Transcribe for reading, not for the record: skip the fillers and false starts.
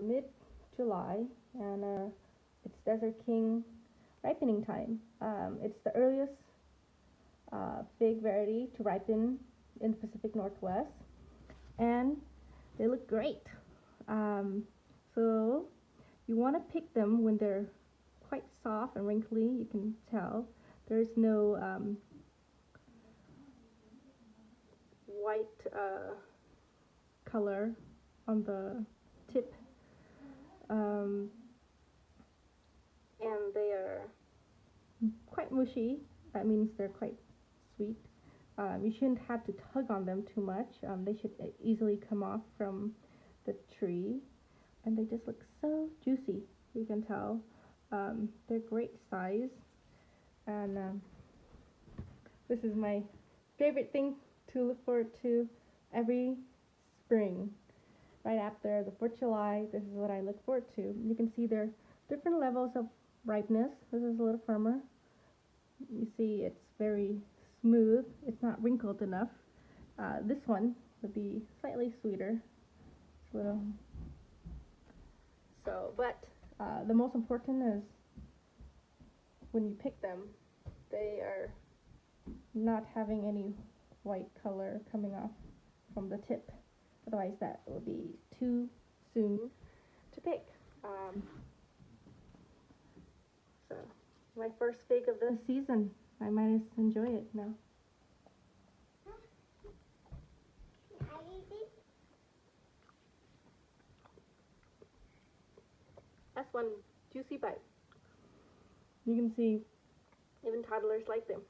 mid-July, and it's Desert King ripening time. It's the earliest fig variety to ripen in the Pacific Northwest, and they look great. So you want to pick them when they're quite soft and wrinkly. You can tell there's no white color on the tip, and they are quite mushy. That means they're quite sweet. You shouldn't have to tug on them too much. They should easily come off from the tree, and they just look so juicy. You can tell. They're great size, and this is my favorite thing to look forward to every spring. Right after the 4th of July, this is what I look forward to. You can see there are different levels of ripeness. This is a little firmer. You see it's very smooth. It's not wrinkled enough. This one would be slightly sweeter. It's a little. But the most important is when you pick them, they are not having any white color coming off from the tip. Otherwise, that will be too soon to pick. So, my first fig of the season. I might enjoy it now. That's one juicy bite. You can see even toddlers like them.